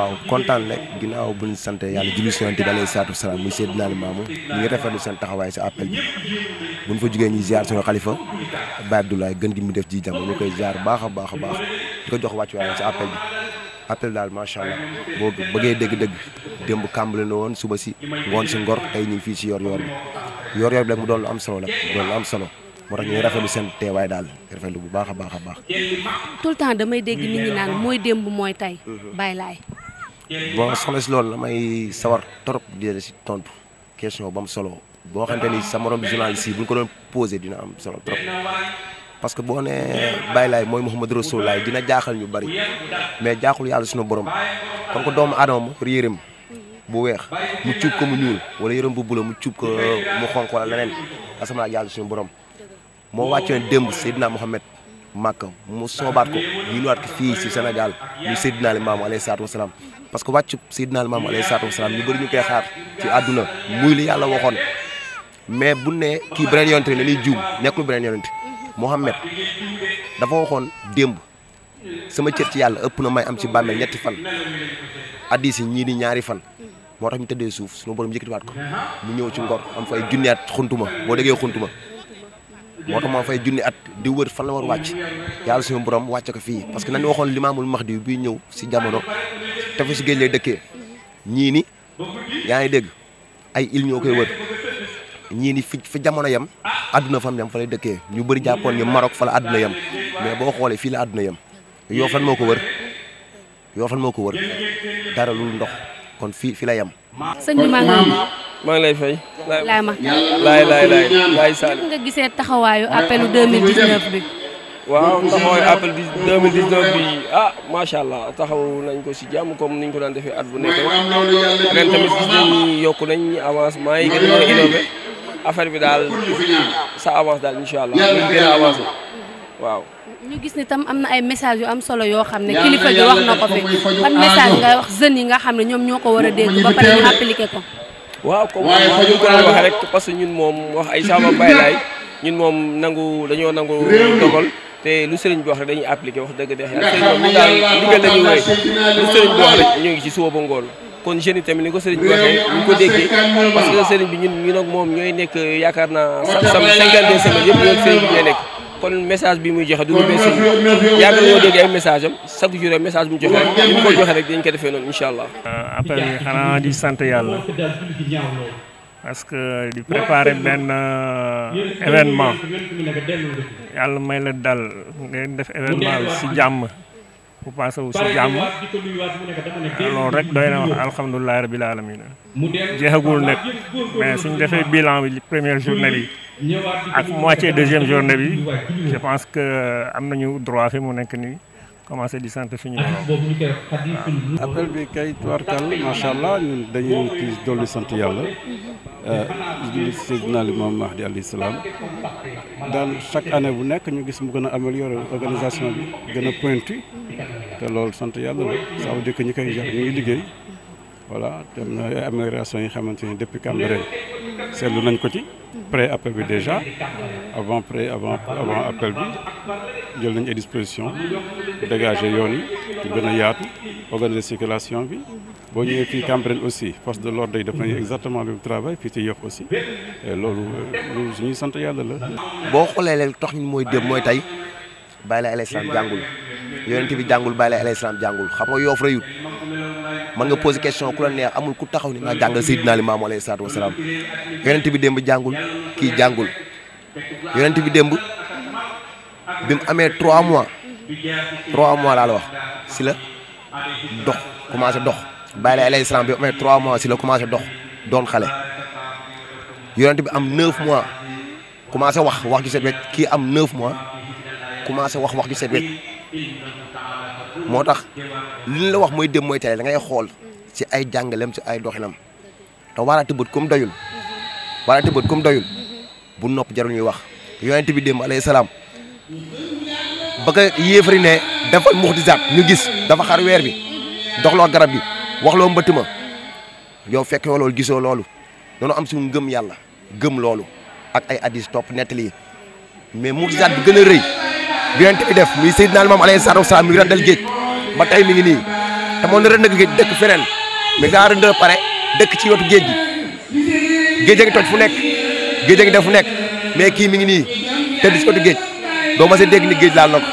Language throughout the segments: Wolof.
waaw kontaan rek ginnaaw bu ñu sant yàlla julli si yonent bi alayhi salaatu wasalaam muy Seydina Limaamu ñu ngi rafetlu seen taxawaay si appel bi bu ñu fa jugee ñuy ziar suñu xalifa Baye Abdoulaye gën gi mu def ji jamono ñu koy ziar baax a baax di ko jox wàccuwaayam si appel bi daal macha allah boo bëggee dégg-dégg démb kàmbale na woon suba si ngoon si ngor tey ñu ngi fii si yor-yor bi yor-yor bi rek mu doon lu am solo la doon lu am solo moo tax ñuy rafetlu seen teewaay daal rafetlu bu baax a baax. tout le temps damay dégg nit ñi naan mooy démb mooy tey. Baye Laye. bon soxna si loolu damay sawar trop di si tontu question ba mu solo boo xamante ni sa morom bi journaliste yi bu ñu ko doon posé dina am solo trop. parce que boo nee Baye Laye mooy Mouhamadou Rasulullaay dina jaaxal ñu bari mais jaaxul yàlla suñu borom comme que doomu aadama ma yërëm bu weex mu cuub ko mu ñuul wala yërëm bu bula mu cuub ko mu xonq wala leneen asamaan yàlla suñu borom moo wàccoon démb Seydina Mohamed Makka mu soobaat ko yulwaat ko fii si Sénégal muy Seydina Limaamu alayhi salaatu wasalaam parce que wàccu Seydina Limaamu alayhi salaatu wasalaam ñu bëri ñu koy xaar ci àdduna muy li yàlla waxoon mais bu ne kii beneen yonent la ñuy juum nekkul beneen yonent Mohamed dafa waxoon démb sama cër ci yàlla ëpp na may am ci bàmmeel 3 fan addis yi ñii di 2 fan moo tax ñu tëddee suuf suñu borom yëkkatiwaat ko mu ñëw ci ngor am fay junni at xuntuma boo déggee xuntuma moo tax moo fay junni at di wër fan la war wàcc yàlla suñu borom wàcce ko fii parce que nañu waxoon limaamul mahdi bi ñëw si jamono te fa si géej lay dëkkee ñii ni yaa ngi dégg ay il ñoo koy wër ñii ni fi jamono yam àdduna fam yam fa lay dëkkee ñu bëri jàppoon ñu Maroc fa la àdduna yam mais boo xoolee fii la àdduna yam yoo fan moo ko wër dara lu ndox kon fii la yam. sëñ bi maa ngi lay fay. laay Sall. nga gisee taxawaayu appelu 2019 bi. waaw taxawaayu appel 2019 bi macha allah taxaw nañ ko si jàmm comme niñ ko daan defee at bu nekk ren tamit gis nañ ni yokku nañ avancement yi gën a innové affaire bi daal ça avance daal incha allah ñu gën a avancé waaw. ñu gis ni tam am na ay message yu am solo yoo xam ne kilifa gi wax na ko fi ban message ngay wax jeunes yi nga xam ne ñoom ñoo ko war a dégg ba pare ñu appliqué ko. waaw comme ñu ko doon waxee rek parce que ñun moom wax ay saaba Baye Laye ñun moom dañoo nangu dogal te lu sëriñ bi wax rek dañuy appliqué wax dëgg de yàlla sëriñ moom ñu daal ndigal la ñuy wéy lu sëriñ bi wax rek ñu ngi ci suba ba ngoon kon jeunes yi tamit ni ko sëriñ bi waxee ñu ko déggee parce que sëriñ bi ñun ak moom ñooy nekk yaakaar naa 52 semaines yëpp ñoo sëriñ bi ñooy nekk kon message bi muy joxe du lu bees yàgg nañoo dégg ay message am chaque jour message bu mu joxe rek ni mu ko joxe rek dañ ko defee noonu incha allah. appel bi xanaa di sant yàlla parce que di préparer benn événement yàlla may la dal ngeen def événement bi si jàmm bu passé wu si jàmm loolu rek doy na wax alhamdulilah rabil alamin jeexagul nag mais suñ defee bilan bi première journée bi. ak moitié deuxième journée bi je pense que am nañu droit fi mu nekk nii commencé di sant suñu borom. appel bi kay tubarkal macha allah ñun dañuy ci dolli sant yàlla julli Seydina Limaamu Mahdi alayhi salaam daal chaque année bu nekk ñu gis mu gën a améliorer organisation bi gën a pointu te loolu sant yàlla la ça veut dire que ñi koy jox ñu ngi liggéey voilà te am na ay amélioration yi xamante ni depuis Cambérène seetlu nañ ko ci. pré appel bi déjà avant appel bi jël nañ ay dispositions dégager yoon yi gën a yaatu organiser circulation bi boo ñëwee fii Cambérène aussi force de l'ordre yi def nañu exactement le travail fii ci Yoff aussi et loolu suñuy sant yàlla la. boo xoolee leen tax ñu mooy dem mooy tey Baye Laye alayhi salaam jàngul yonent bi jàngul Baye Laye alayhi salaam jàngul xam nga Yoff rëyut mën nga poser question ku la neex amul ku taxaw ni nga jàngal Seydina Limaamu alayhi salaatu wasalaam yonent bi démb jàngul kii jàngul yonent bi démb bi mu amee 3 mois laa la wax si la dox commencé dox Baye Laye alayhi salaam bi mu amee 3 mois si la commencé dox doon xale yonent bi am 9 mois commencé wax ju set wecc kii am 9 mois commencé wax ju set wecc moo tax li ñu la wax mooy dem mooy télé da ngay xool ci ay jàngaleem ci ay doxinam te waaraate bët comme doyul bu nopp jarul ñuy wax yonent bi démb alayhi salaam ba ko yéefari ne defal muxdisaat ñu gis dafa xar weer bi doxloo garab gi waxloo mbëtt ma yow fekke loolu gisoo loolu doona am suñu ngëm yàlla gëm loolu ak ay hadis topp nettali yi mais muxdisaat bi gën a rëy bi yonent bi def muy Seydina Limaamu alayhi salaatu wasalaam mi ngi randal géej ba tey mi ngi nii te moo ne ren géej dëkk feneen mais gaa ren pare dëkk ci wetu géej gi géej a ngi toj fu nekk géej a ngi def fu nekk mais kii mi ngi nii tëdd ci wetu géej doo ma see dégg ni géej laal na ko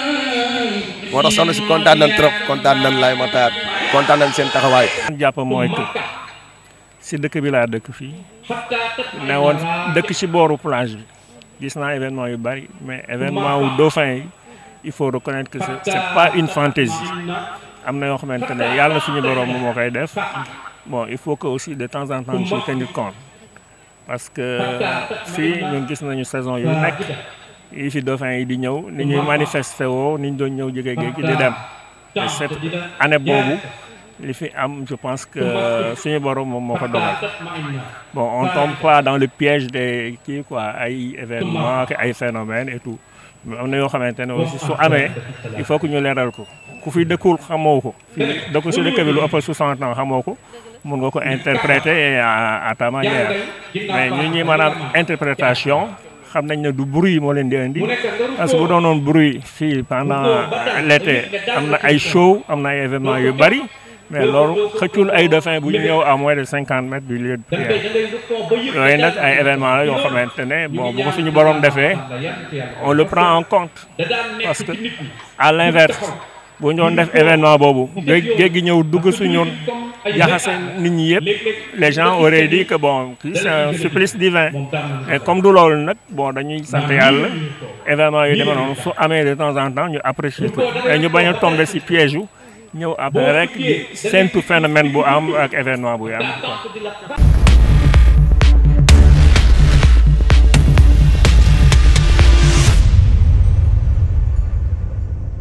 moo tax soxna si kontaan nañ trop kontaan nañ Laye Matar kontaan nañ seen taxawaay. jàpp mooy que si dëkk bi laa dëkk fii ne woon dëkk ci booru plage bi gis naa événement yu bari mais événement wu dauphin yi il faut reconnaître que c'est pas une fantaisie am na yoo xamante ne yàlla suñu borom moo koy def bon il faut que aussi de temps en temps ñu tenir compte parce que fii ñun gis nañu saison yu nekk yi fi dauphin yi di ñëw ni ñuy manifester woo ni ñu doon ñëw jóge géej gi di dem te cette année boobu li fi am je pense que suñu borom moom moo ko dogal bon on tombe pas dans le piège des kii quoi ay événements ay phénomènes et tout mais am na yoo xamante ne aussi su amee il faut que ñu leeral ko ku fi dëkkul xamoo ko fii dëkk si dëkk bi lu ëpp 60 ans xamoo ko mun nga ko interpréter à ta manière mais ñu ñuy maanaam interprétation xam nañ ne du bruit moo leen di indi parce que bu doonoon bruit fii pendant l'été am na ay show am na ay événements yu bari mais loolu xëccul ay dauphin bu ñu ñëw à moins de 50 mètres du lieu de prière yooyu nag ay événements la yoo xamante ne bon bu ko suñu borom defee on le prend en compte parce que à l'inverse bu ñu doon def événement boobu géej gi ñëw dugg suñu jaxase nit ñi yëpp les gens auraient dit que bon c'est un supplice divin et comme du loolu nag bon dañuy sant yàlla événement yu demee noonu su amee de temps en temps ñu apprécier ko et ñu bañ a tomber ci piège yu ñëw après rek di séntu phénomène bu am ak événement bu am quoi.